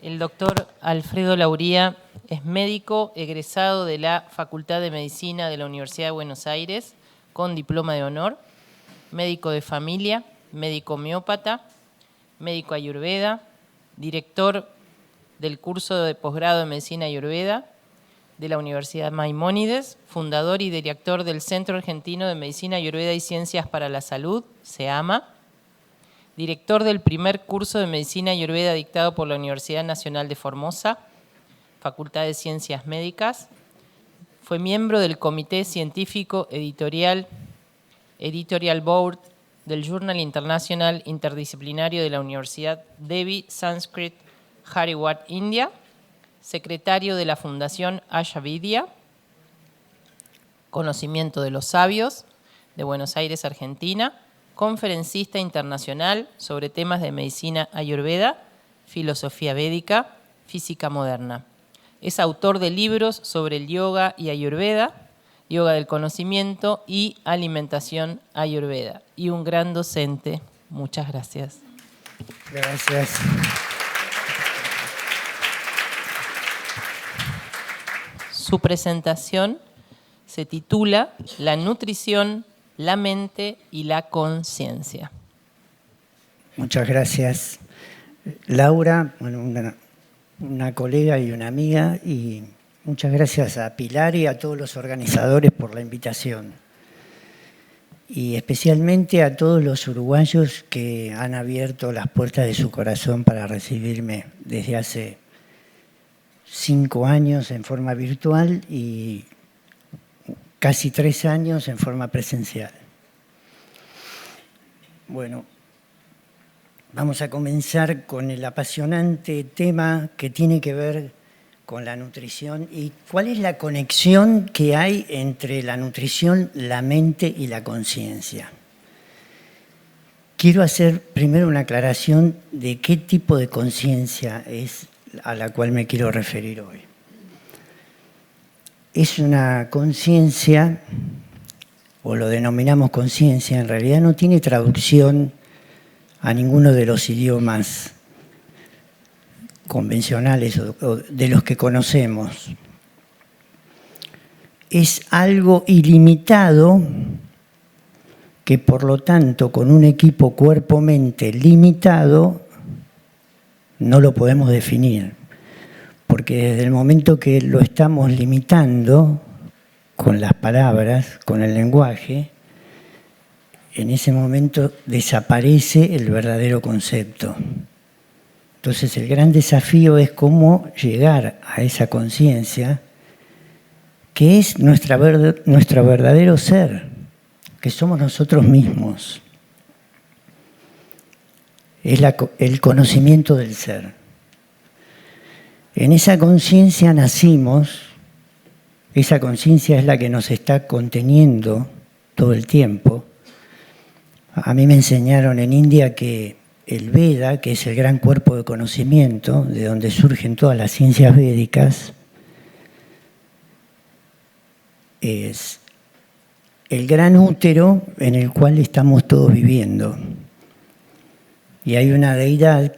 El doctor Alfredo Lauría es médico egresado de la Facultad de Medicina de la Universidad de Buenos Aires con diploma de honor, médico de familia, médico homeópata, médico ayurveda, director del curso de posgrado de Medicina Ayurveda de la Universidad Maimónides, fundador y director del Centro Argentino de Medicina Ayurveda y Ciencias para la Salud, CEAMA, director del primer curso de Medicina Ayurveda dictado por la Universidad Nacional de Formosa, Facultad de Ciencias Médicas. Fue miembro del Comité Científico Editorial Board del Journal Internacional Interdisciplinario de la Universidad Devi Sanskrit Harvard, India, secretario de la Fundación Ayurveda, Conocimiento de los Sabios, de Buenos Aires, Argentina, conferencista internacional sobre temas de medicina ayurveda, filosofía védica, física moderna. Es autor de libros sobre el yoga y ayurveda, yoga del conocimiento y alimentación ayurveda. Y un gran docente. Muchas gracias. Gracias. Su presentación se titula La nutrición, la mente y la conciencia. Muchas gracias, Laura, bueno, una colega y una amiga, y muchas gracias a Pilar y a todos los organizadores por la invitación. Y especialmente a todos los uruguayos que han abierto las puertas de su corazón para recibirme desde hace 5 años en forma virtual y casi 3 años en forma presencial. Bueno, vamos a comenzar con el apasionante tema que tiene que ver con la nutrición y cuál es la conexión que hay entre la nutrición, la mente y la conciencia. Quiero hacer primero una aclaración de qué tipo de conciencia es a la cual me quiero referir hoy. Es una conciencia, o lo denominamos conciencia, en realidad no tiene traducción a ninguno de los idiomas convencionales o de los que conocemos. Es algo ilimitado que, por lo tanto, con un equipo cuerpo-mente limitado, no lo podemos definir. Porque desde el momento que lo estamos limitando con las palabras, con el lenguaje, en ese momento desaparece el verdadero concepto. Entonces el gran desafío es cómo llegar a esa conciencia que es nuestro verdadero ser, que somos nosotros mismos. Es el conocimiento del ser. En esa conciencia nacimos, esa conciencia es la que nos está conteniendo todo el tiempo. A mí me enseñaron en India que el Veda, que es el gran cuerpo de conocimiento, de donde surgen todas las ciencias védicas, es el gran útero en el cual estamos todos viviendo. Y hay una deidad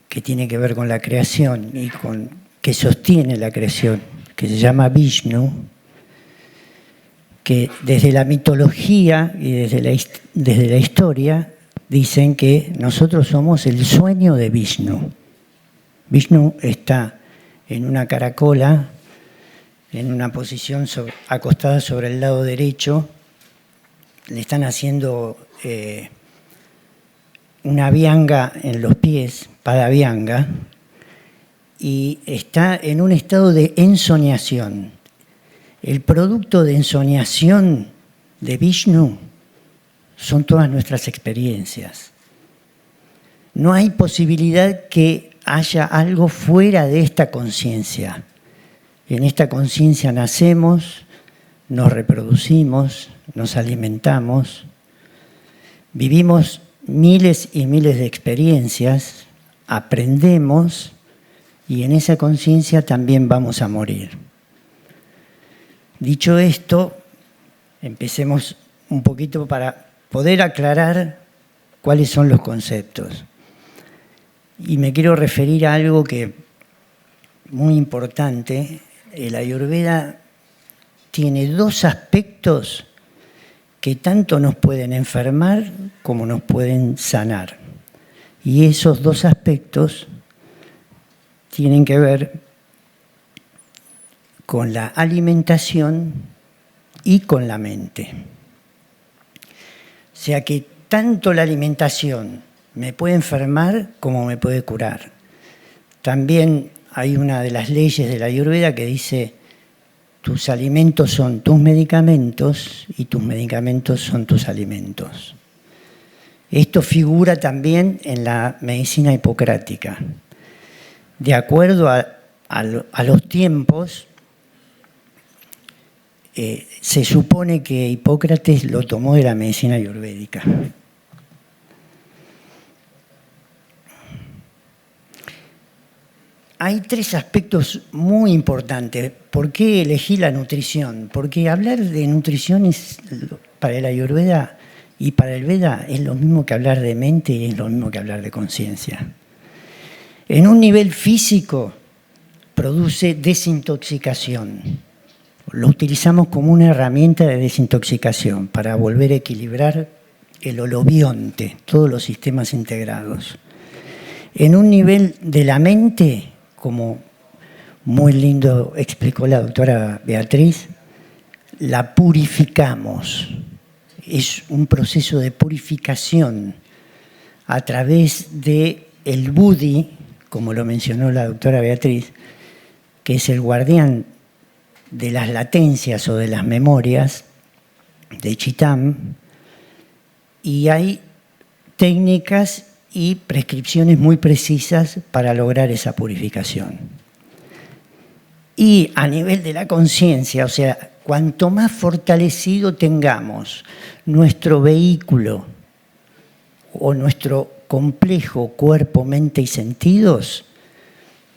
que tiene que ver con la creación y que sostiene la creación, que se llama Vishnu, que desde la mitología y desde la historia dicen que nosotros somos el sueño de Vishnu. Vishnu está en una caracola, en una posición acostada sobre el lado derecho, le están haciendo una vianga en los pies, padavianga, y está en un estado de ensoñación. El producto de ensoñación de Vishnu son todas nuestras experiencias. No hay posibilidad que haya algo fuera de esta conciencia. En esta conciencia nacemos, nos reproducimos, nos alimentamos, vivimos miles y miles de experiencias, aprendemos y en esa conciencia también vamos a morir. Dicho esto, empecemos un poquito para poder aclarar cuáles son los conceptos. Y me quiero referir a algo que muy importante. El Ayurveda tiene dos aspectos que tanto nos pueden enfermar como nos pueden sanar. Y esos dos aspectos tienen que ver con la alimentación y con la mente. O sea que tanto la alimentación me puede enfermar como me puede curar. También hay una de las leyes de la Ayurveda que dice: tus alimentos son tus medicamentos y tus medicamentos son tus alimentos. Esto figura también en la medicina hipocrática. De acuerdo a los tiempos, se supone que Hipócrates lo tomó de la medicina ayurvédica. Hay tres aspectos muy importantes. ¿Por qué elegí la nutrición? Porque hablar de nutrición para el Ayurveda y para el Veda es lo mismo que hablar de mente y es lo mismo que hablar de conciencia. En un nivel físico produce desintoxicación. Lo utilizamos como una herramienta de desintoxicación para volver a equilibrar el holobionte, todos los sistemas integrados. En un nivel de la mente, como muy lindo explicó la doctora Beatriz, la purificamos. Es un proceso de purificación a través del Buddhi, como lo mencionó la doctora Beatriz, que es el guardián de las latencias o de las memorias de Chitam, y hay técnicas y prescripciones muy precisas para lograr esa purificación. Y a nivel de la conciencia, o sea, cuanto más fortalecido tengamos nuestro vehículo o nuestro complejo cuerpo, mente y sentidos,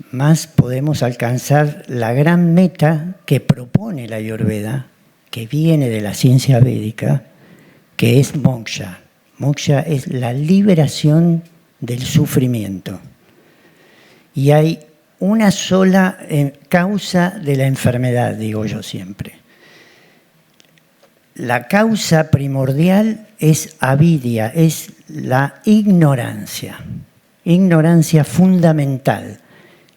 más podemos alcanzar la gran meta que propone la Ayurveda, que viene de la ciencia védica, que es moksha. Moksha es la liberación del sufrimiento. Y hay una sola causa de la enfermedad, digo yo siempre. La causa primordial es avidya, es la ignorancia fundamental.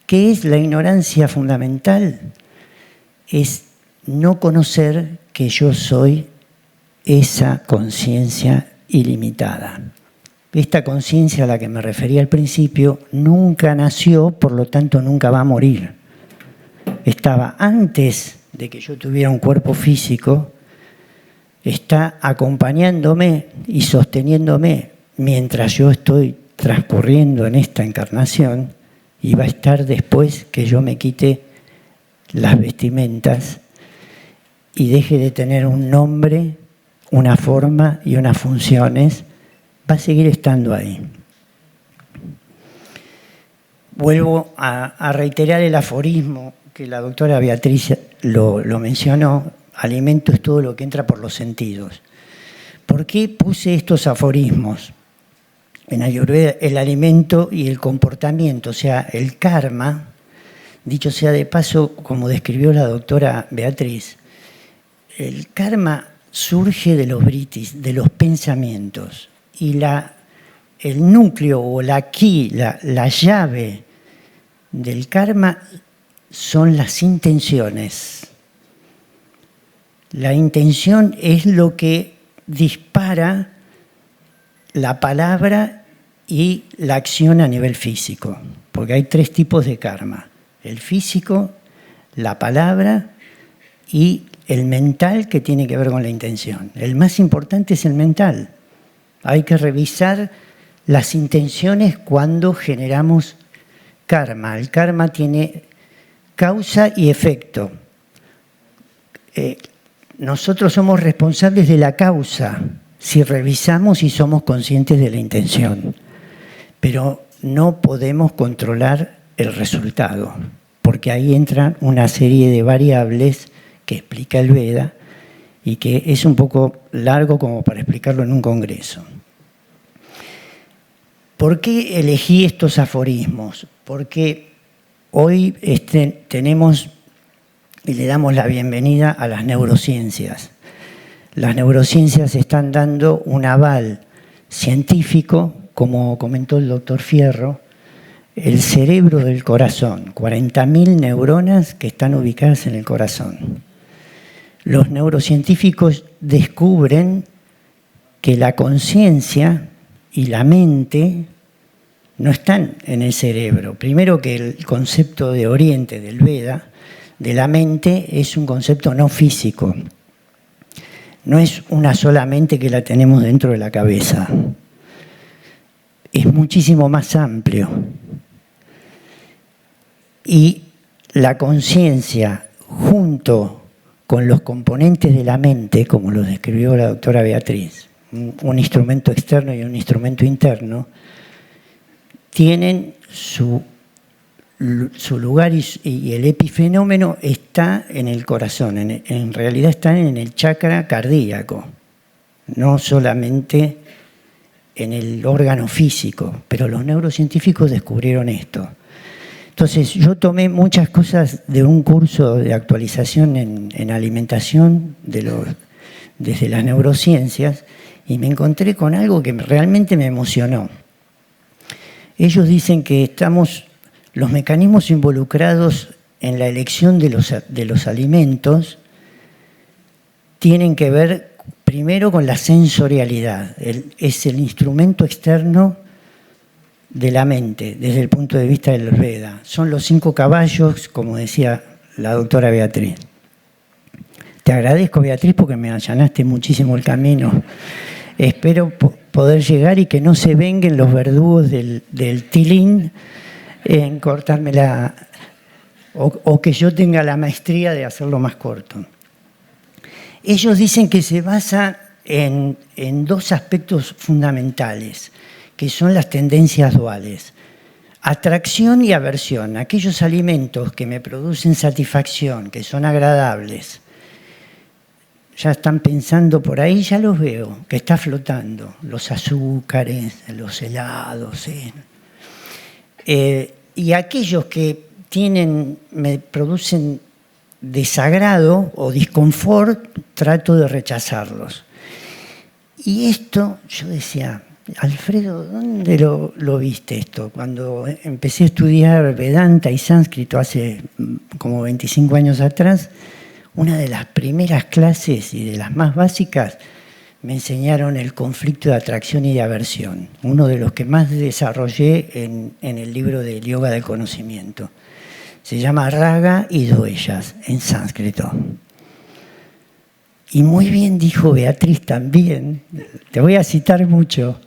¿Qué es la ignorancia fundamental? Es no conocer que yo soy esa conciencia ilimitada. Esta conciencia a la que me refería al principio nunca nació, por lo tanto nunca va a morir. Estaba antes de que yo tuviera un cuerpo físico, está acompañándome y sosteniéndome mientras yo estoy transcurriendo en esta encarnación, y va a estar después que yo me quite las vestimentas y deje de tener un nombre, una forma y unas funciones, va a seguir estando ahí. Vuelvo a reiterar el aforismo que la doctora Beatriz lo mencionó: alimento es todo lo que entra por los sentidos. ¿Por qué puse estos aforismos? En Ayurveda, el alimento y el comportamiento, o sea, el karma, dicho sea de paso, como describió la doctora Beatriz, el karma surge de los vritis, de los pensamientos. Y el núcleo o la ki, la llave del karma son las intenciones. La intención es lo que dispara la palabra y la acción a nivel físico, porque hay tres tipos de karma: el físico, la palabra y el mental, que tiene que ver con la intención. El más importante es el mental. Hay que revisar las intenciones cuando generamos karma. El karma tiene causa y efecto. Nosotros somos responsables de la causa si revisamos y somos conscientes de la intención, pero no podemos controlar el resultado, porque ahí entran una serie de variables que explica el Veda y que es un poco largo como para explicarlo en un congreso. ¿Por qué elegí estos aforismos? Porque hoy tenemos y le damos la bienvenida a las neurociencias. Las neurociencias están dando un aval científico, como comentó el doctor Fierro, el cerebro del corazón, 40.000 neuronas que están ubicadas en el corazón. Los neurocientíficos descubren que la conciencia y la mente no están en el cerebro. Primero, que el concepto de Oriente, del Veda, de la mente, es un concepto no físico. No es una sola mente que la tenemos dentro de la cabeza. Es muchísimo más amplio. Y la conciencia, junto con los componentes de la mente, como los describió la doctora Beatriz, un instrumento externo y un instrumento interno, tienen su lugar y el epifenómeno está en el corazón, en realidad está en el chakra cardíaco, no solamente en el órgano físico, pero los neurocientíficos descubrieron esto. Entonces yo tomé muchas cosas de un curso de actualización en alimentación desde las neurociencias y me encontré con algo que realmente me emocionó. Ellos dicen que los mecanismos involucrados en la elección de los alimentos tienen que ver primero con la sensorialidad. Es el instrumento externo de la mente, desde el punto de vista del Veda. Son los 5 caballos, como decía la doctora Beatriz. Te agradezco, Beatriz, porque me allanaste muchísimo el camino. Espero poder llegar y que no se venguen los verdugos del tilín en cortarme o que yo tenga la maestría de hacerlo más corto. Ellos dicen que se basa en 2 aspectos fundamentales, que son las tendencias duales. Atracción y aversión. Aquellos alimentos que me producen satisfacción, que son agradables, ya están pensando por ahí, ya los veo, que está flotando. Los azúcares, los helados. Y aquellos que me producen desagrado o disconfort, trato de rechazarlos. Y esto, yo decía, Alfredo, ¿dónde lo viste esto? Cuando empecé a estudiar Vedanta y sánscrito hace como 25 años atrás, una de las primeras clases y de las más básicas me enseñaron el conflicto de atracción y de aversión, uno de los que más desarrollé en el libro del Yoga del Conocimiento. Se llama Raga y Dveyas en sánscrito. Y muy bien dijo Beatriz también, te voy a citar mucho,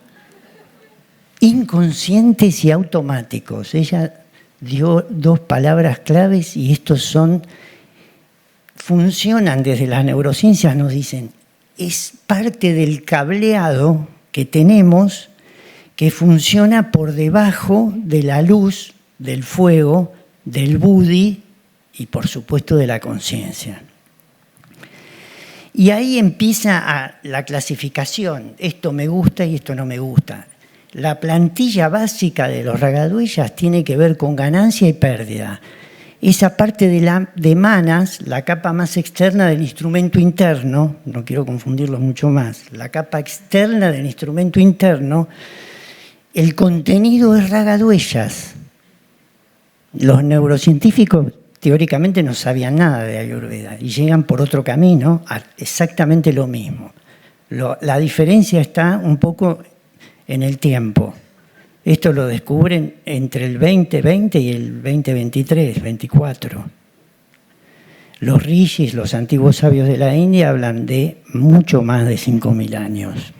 inconscientes y automáticos. Ella dio 2 palabras claves y estos funcionan desde las neurociencias, nos dicen, es parte del cableado que tenemos que funciona por debajo de la luz, del fuego, del buddhi y por supuesto de la conciencia. Y ahí empieza la clasificación, esto me gusta y esto no me gusta. La plantilla básica de los ragadveyas tiene que ver con ganancia y pérdida. Esa parte de manas, la capa más externa del instrumento interno, no quiero confundirlos mucho más, la capa externa del instrumento interno, el contenido es ragadveyas. Los neurocientíficos teóricamente no sabían nada de Ayurveda y llegan por otro camino a exactamente lo mismo. La diferencia está un poco en el tiempo. Esto lo descubren entre el 2020 y el 2023, 24. Los rishis, los antiguos sabios de la India, hablan de mucho más de 5.000 años.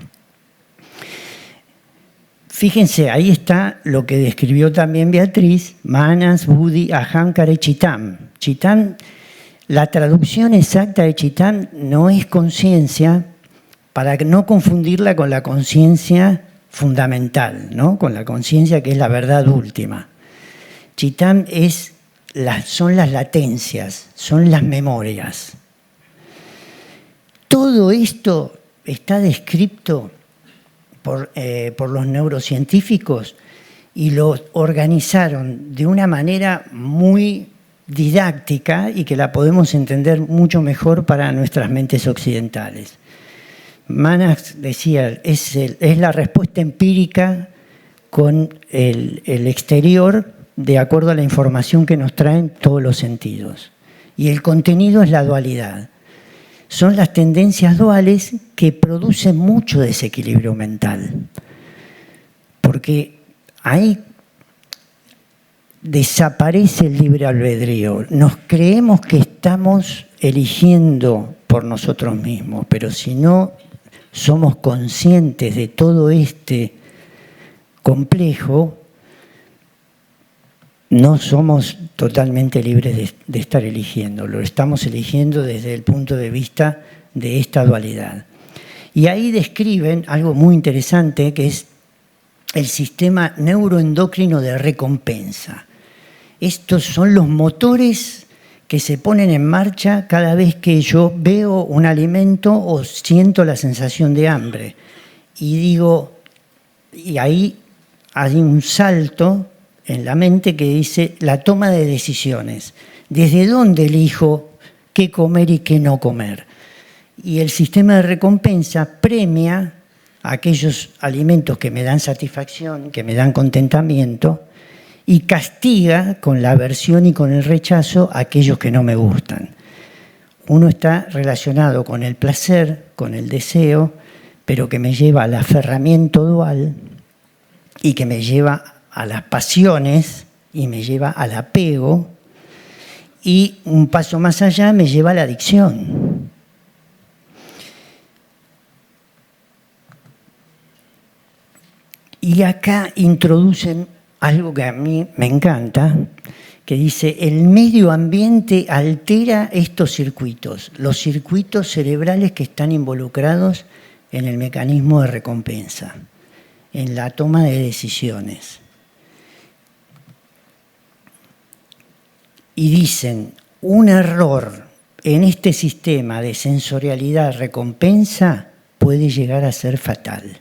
Fíjense, ahí está lo que describió también Beatriz, manas, buddhi, ahankara y chitam. Chitam, la traducción exacta de chitam no es conciencia, para no confundirla con la conciencia fundamental, ¿no? Con la conciencia que es la verdad última. Chitam son las latencias, son las memorias. Todo esto está descrito por los neurocientíficos y lo organizaron de una manera muy didáctica y que la podemos entender mucho mejor para nuestras mentes occidentales. Manax decía, es la respuesta empírica con el exterior de acuerdo a la información que nos traen todos los sentidos. Y el contenido es la dualidad. Son las tendencias duales que producen mucho desequilibrio mental. Porque ahí desaparece el libre albedrío. Nos creemos que estamos eligiendo por nosotros mismos, pero si no somos conscientes de todo este complejo, no somos totalmente libres de estar eligiendo. Lo estamos eligiendo desde el punto de vista de esta dualidad. Y ahí describen algo muy interesante, que es el sistema neuroendocrino de recompensa. Estos son los motores que se ponen en marcha cada vez que yo veo un alimento o siento la sensación de hambre. Y digo, y ahí hay un salto en la mente que dice la toma de decisiones. ¿Desde dónde elijo qué comer y qué no comer? Y el sistema de recompensa premia aquellos alimentos que me dan satisfacción, que me dan contentamiento, y castiga con la aversión y con el rechazo a aquellos que no me gustan. Uno está relacionado con el placer, con el deseo, pero que me lleva al aferramiento dual y que me lleva a las pasiones y me lleva al apego, y un paso más allá me lleva a la adicción. Y acá introducen algo que a mí me encanta, que dice, el medio ambiente altera estos circuitos, los circuitos cerebrales que están involucrados en el mecanismo de recompensa, en la toma de decisiones. Y dicen, un error en este sistema de sensorialidad-recompensa puede llegar a ser fatal.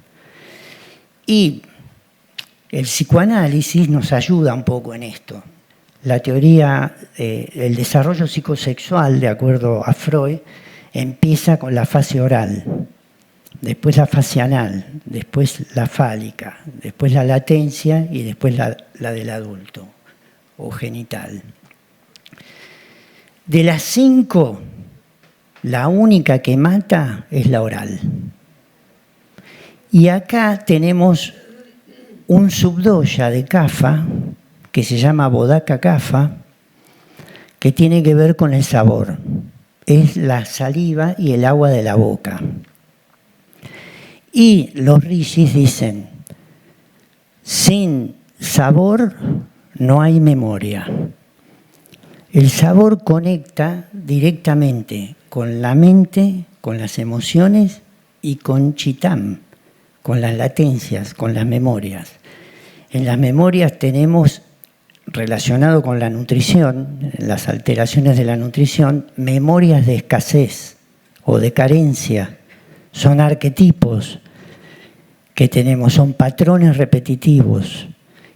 Y el psicoanálisis nos ayuda un poco en esto. La teoría del desarrollo psicosexual, de acuerdo a Freud, empieza con la fase oral, después la fase anal, después la fálica, después la latencia y después la del adulto o genital. De las 5, la única que mata es la oral. Y acá tenemos un subdoya de Kapha, que se llama Bodhaka Kapha, que tiene que ver con el sabor. Es la saliva y el agua de la boca. Y los rishis dicen, sin sabor no hay memoria. El sabor conecta directamente con la mente, con las emociones y con Chitam, con las latencias, con las memorias. En las memorias tenemos, relacionado con la nutrición, las alteraciones de la nutrición, memorias de escasez o de carencia. Son arquetipos que tenemos, son patrones repetitivos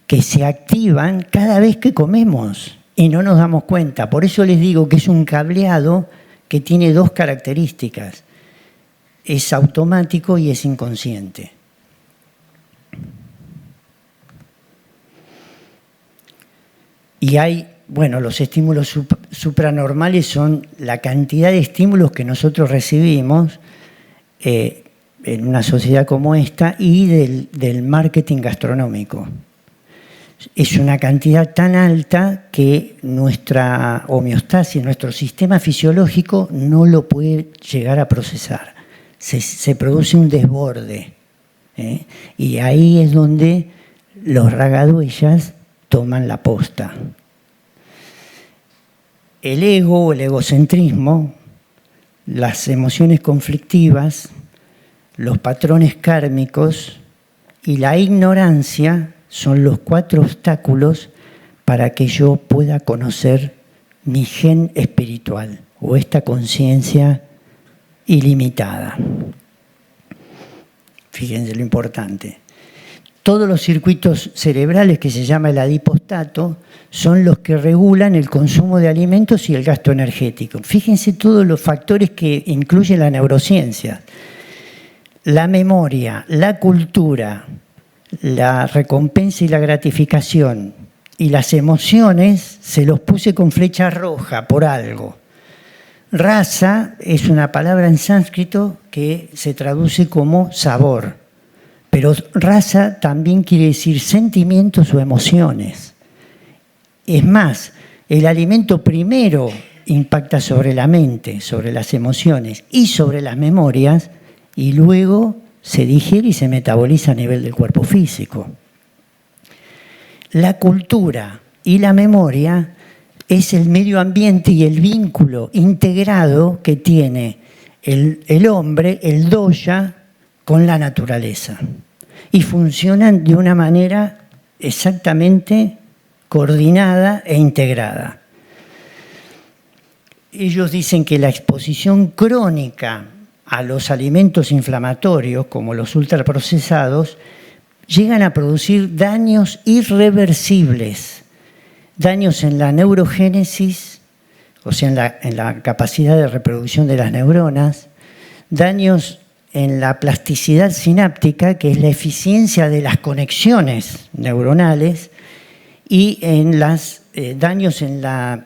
que se activan cada vez que comemos y no nos damos cuenta. Por eso les digo que es un cableado que tiene 2 características. Es automático y es inconsciente. Y hay, bueno, los estímulos supranormales son la cantidad de estímulos que nosotros recibimos en una sociedad como esta y del marketing gastronómico. Es una cantidad tan alta que nuestra homeostasis, nuestro sistema fisiológico no lo puede llegar a procesar. Se produce un desborde. Y ahí es donde los ragaduyas toman la posta. El ego o el egocentrismo, las emociones conflictivas, los patrones kármicos y la ignorancia son los 4 obstáculos para que yo pueda conocer mi gen espiritual o esta conciencia ilimitada. fíjense lo importante. Todos los circuitos cerebrales, que se llama el adipostato, son los que regulan el consumo de alimentos y el gasto energético. Fíjense todos los factores que incluye la neurociencia. La memoria, la cultura, la recompensa y la gratificación y las emociones se los puse con flecha roja por algo. Rasa es una palabra en sánscrito que se traduce como sabor, pero rasa también quiere decir sentimientos o emociones. Es más, el alimento primero impacta sobre la mente, sobre las emociones y sobre las memorias, y luego se digiere y se metaboliza a nivel del cuerpo físico. La cultura y la memoria es el medio ambiente y el vínculo integrado que tiene el hombre, el doya, con la naturaleza. Y funcionan de una manera exactamente coordinada e integrada. Ellos dicen que la exposición crónica a los alimentos inflamatorios, como los ultraprocesados, llegan a producir daños irreversibles. Daños en la neurogénesis, o sea, en la capacidad de reproducción de las neuronas, daños en la plasticidad sináptica, que es la eficiencia de las conexiones neuronales, y en daños en las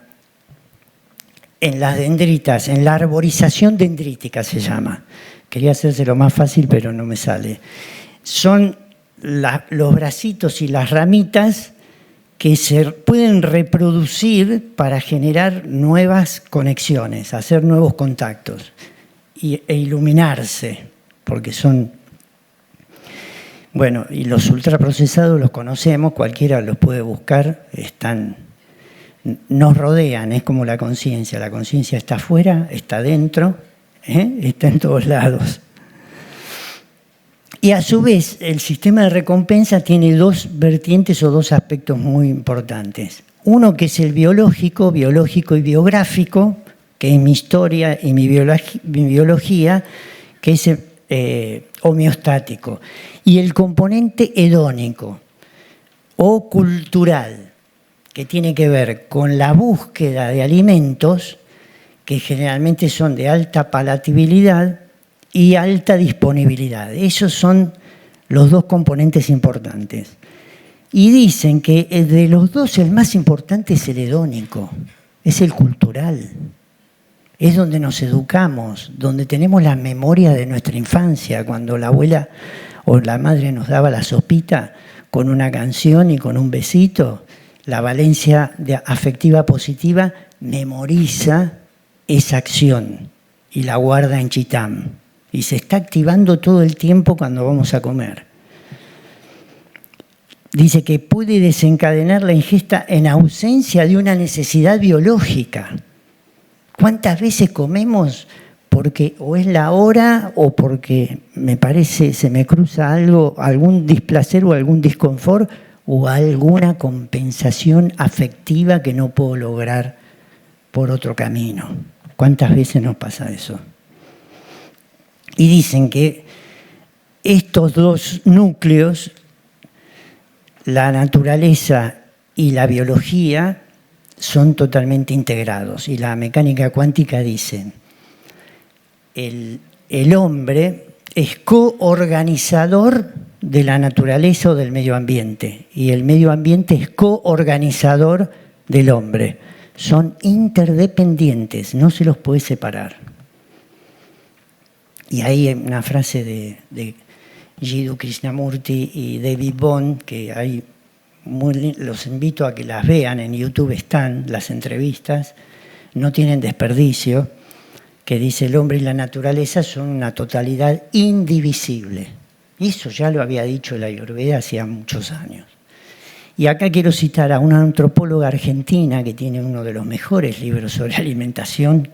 dendritas, en la arborización dendrítica se llama. Quería hacérselo más fácil, pero no me sale. Son los bracitos y las ramitas que se pueden reproducir para generar nuevas conexiones, hacer nuevos contactos e iluminarse, porque son... Bueno, y los ultraprocesados los conocemos, cualquiera los puede buscar, nos rodean, es como la conciencia está afuera, está dentro, está en todos lados. Y a su vez, el sistema de recompensa tiene dos vertientes o dos aspectos muy importantes. Uno que es el biológico y biográfico, que es mi historia y mi biología, que es homeostático. Y el componente hedónico o cultural, que tiene que ver con la búsqueda de alimentos que generalmente son de alta palatabilidad y alta disponibilidad. Esos son los dos componentes importantes. Y dicen que de los dos el más importante es el hedónico, es el cultural. Es donde nos educamos, donde tenemos la memoria de nuestra infancia, cuando la abuela o la madre nos daba la sopita con una canción y con un besito. La valencia afectiva positiva memoriza esa acción y la guarda en Chitam. Y se está activando todo el tiempo cuando vamos a comer. Dice que puede desencadenar la ingesta en ausencia de una necesidad biológica. ¿Cuántas veces comemos porque o es la hora o porque se me cruza algo, algún displacer o algún disconfort o alguna compensación afectiva que no puedo lograr por otro camino? ¿Cuántas veces nos pasa eso? Y dicen que estos dos núcleos, la naturaleza y la biología, son totalmente integrados. Y la mecánica cuántica dice, el hombre es coorganizador de la naturaleza o del medio ambiente, y el medio ambiente es coorganizador del hombre. Son interdependientes, no se los puede separar. Y ahí hay una frase de Jiddu Krishnamurti y David Bond, que hay los invito a que las vean, en YouTube están las entrevistas, no tienen desperdicio, que dice: el hombre y la naturaleza son una totalidad indivisible. Y eso ya lo había dicho la Ayurveda hacía muchos años. Y acá quiero citar a una antropóloga argentina que tiene uno de los mejores libros sobre alimentación,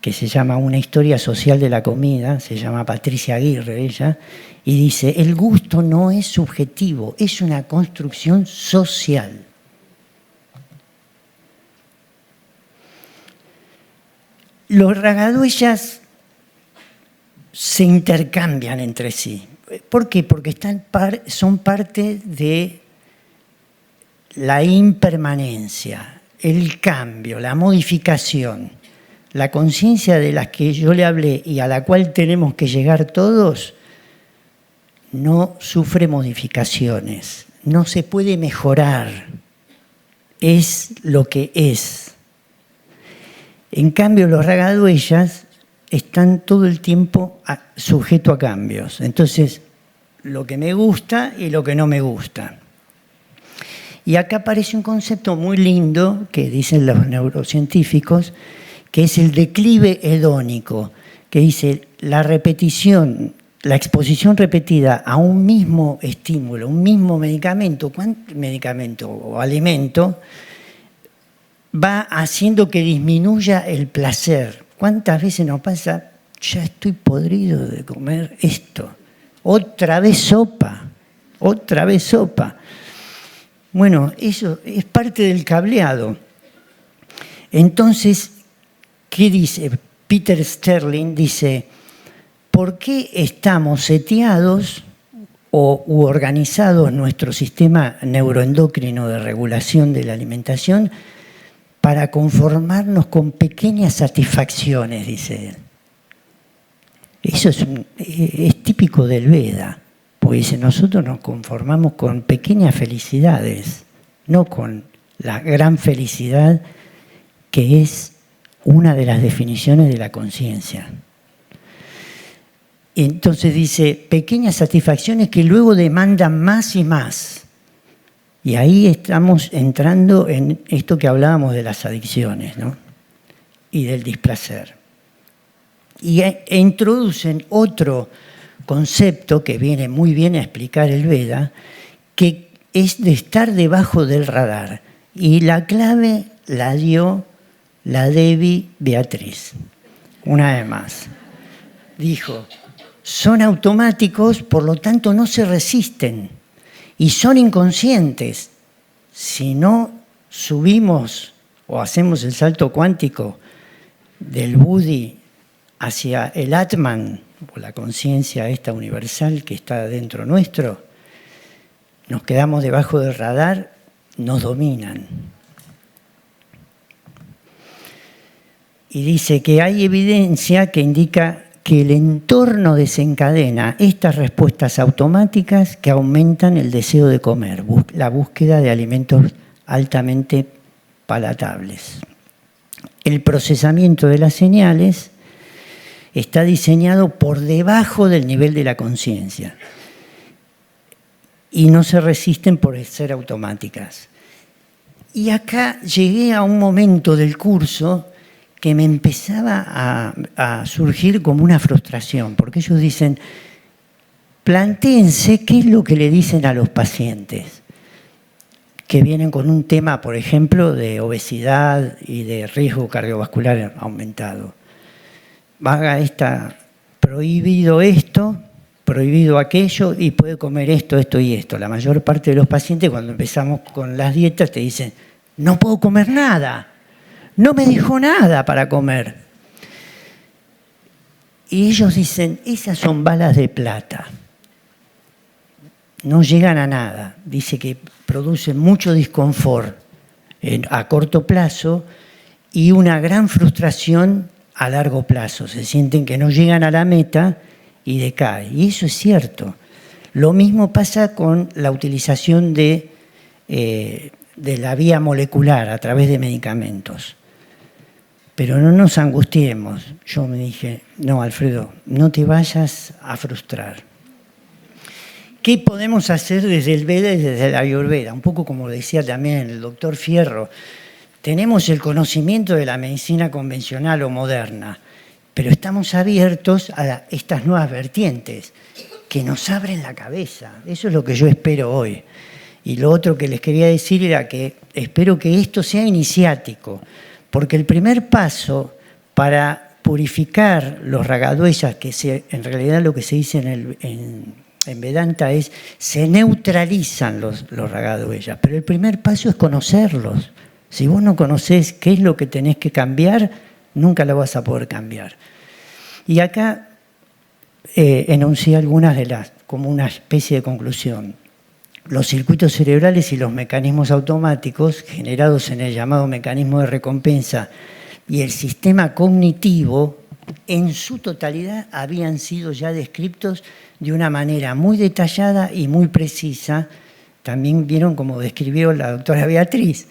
que se llama Una historia social de la comida, se llama Patricia Aguirre ella, y dice: el gusto no es subjetivo, es una construcción social. Los ragaduyas se intercambian entre sí. ¿Por qué? Porque son parte de la impermanencia, el cambio, la modificación. La conciencia de las que yo le hablé y a la cual tenemos que llegar todos, no sufre modificaciones, no se puede mejorar, es lo que es. En cambio, los ragadueyas están todo el tiempo sujetos a cambios. Entonces, lo que me gusta y lo que no me gusta. Y acá aparece un concepto muy lindo que dicen los neurocientíficos, que es el declive hedónico, que dice la repetición, la exposición repetida a un mismo estímulo, un mismo medicamento o alimento, va haciendo que disminuya el placer. ¿Cuántas veces nos pasa? Ya estoy podrido de comer esto. Otra vez sopa, otra vez sopa. Bueno, eso es parte del cableado. Entonces, ¿qué dice? Peter Sterling dice, ¿por qué estamos seteados u organizados nuestro sistema neuroendocrino de regulación de la alimentación para conformarnos con pequeñas satisfacciones, dice él? Eso es típico del Veda, porque dice, nosotros nos conformamos con pequeñas felicidades, no con la gran felicidad que es una de las definiciones de la conciencia. Entonces dice, pequeñas satisfacciones que luego demandan más y más. Y ahí estamos entrando en esto que hablábamos de las adicciones, ¿no? Y del displacer. E introducen otro concepto que viene muy bien a explicar el Veda, que es de estar debajo del radar. Y la clave la dio la Devi Beatriz, una vez más. Dijo, son automáticos, por lo tanto no se resisten y son inconscientes. Si no subimos o hacemos el salto cuántico del Buddhi hacia el Atman, o la conciencia esta universal que está dentro nuestro, nos quedamos debajo del radar, nos dominan. Y dice que hay evidencia que indica que el entorno desencadena estas respuestas automáticas que aumentan el deseo de comer, la búsqueda de alimentos altamente palatables. El procesamiento de las señales está diseñado por debajo del nivel de la conciencia y no se resisten por ser automáticas. Y acá llegué a un momento del curso que me empezaba a surgir como una frustración, porque ellos dicen, plantéense qué es lo que le dicen a los pacientes que vienen con un tema, por ejemplo, de obesidad y de riesgo cardiovascular aumentado. Haga prohibido esto, prohibido aquello y puede comer esto, esto y esto. La mayor parte de los pacientes cuando empezamos con las dietas te dicen, no puedo comer nada. No me dejó nada para comer. Y ellos dicen, esas son balas de plata. No llegan a nada. Dice que producen mucho disconfort a corto plazo y una gran frustración a largo plazo. Se sienten que no llegan a la meta y decaen. Y eso es cierto. Lo mismo pasa con la utilización de la vía molecular a través de medicamentos. Pero no nos angustiemos. Yo me dije, no, Alfredo, no te vayas a frustrar. ¿Qué podemos hacer desde el Veda y desde la Ayurveda? Un poco como decía también el doctor Fierro, tenemos el conocimiento de la medicina convencional o moderna, pero estamos abiertos a estas nuevas vertientes que nos abren la cabeza. Eso es lo que yo espero hoy. Y lo otro que les quería decir era que espero que esto sea iniciático, porque el primer paso para purificar los ragadvesas, que en realidad lo que se dice en Vedanta es, se neutralizan los ragadvesas, pero el primer paso es conocerlos. Si vos no conocés qué es lo que tenés que cambiar, nunca lo vas a poder cambiar. Y acá enuncié algunas de las, como una especie de conclusión. Los circuitos cerebrales y los mecanismos automáticos generados en el llamado mecanismo de recompensa y el sistema cognitivo en su totalidad habían sido ya descritos de una manera muy detallada y muy precisa. También vieron como describió la doctora Beatriz.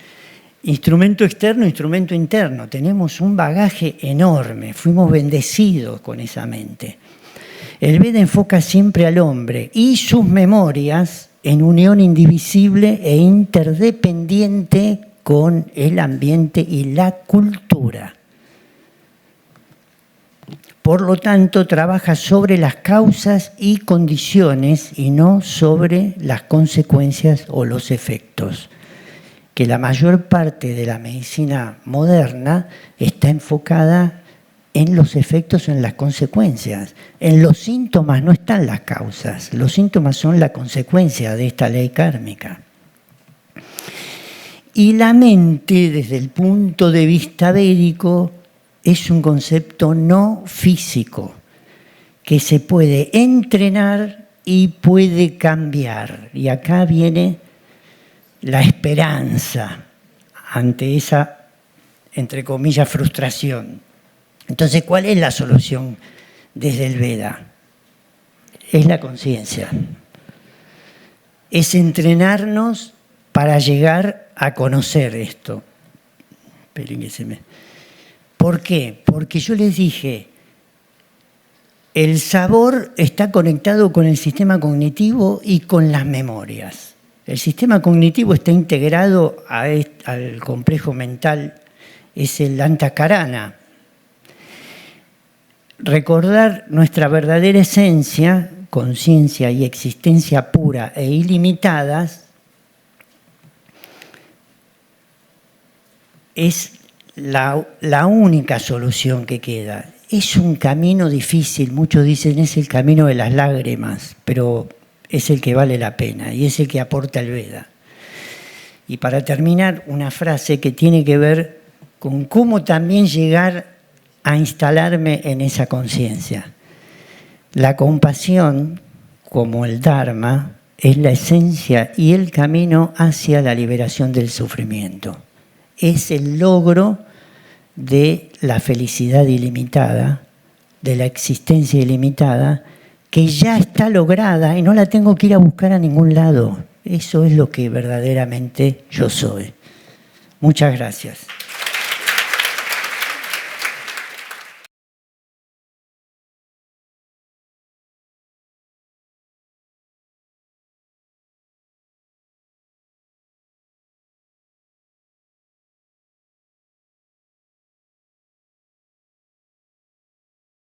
Instrumento externo, instrumento interno. Tenemos un bagaje enorme, fuimos bendecidos con esa mente. El Veda enfoca siempre al hombre y sus memorias en unión indivisible e interdependiente con el ambiente y la cultura. Por lo tanto, trabaja sobre las causas y condiciones y no sobre las consecuencias o los efectos. Que la mayor parte de la medicina moderna está enfocada en los efectos, en las consecuencias. En los síntomas no están las causas. Los síntomas son la consecuencia de esta ley kármica. Y la mente, desde el punto de vista védico, es un concepto no físico, que se puede entrenar y puede cambiar. Y acá viene la esperanza ante esa, entre comillas, frustración. Entonces, ¿cuál es la solución desde el Veda? Es la conciencia. Es entrenarnos para llegar a conocer esto. Esperen que se me... ¿Por qué? Porque yo les dije, el sabor está conectado con el sistema cognitivo y con las memorias. El sistema cognitivo está integrado al complejo mental, es el antakarana. Recordar nuestra verdadera esencia, conciencia y existencia pura e ilimitadas, es la única solución que queda. Es un camino difícil, muchos dicen es el camino de las lágrimas, pero es el que vale la pena y es el que aporta el Veda. Y para terminar, una frase que tiene que ver con cómo también llegar a instalarme en esa conciencia. La compasión, como el Dharma, es la esencia y el camino hacia la liberación del sufrimiento. Es el logro de la felicidad ilimitada, de la existencia ilimitada, que ya está lograda y no la tengo que ir a buscar a ningún lado. Eso es lo que verdaderamente yo soy. Muchas gracias.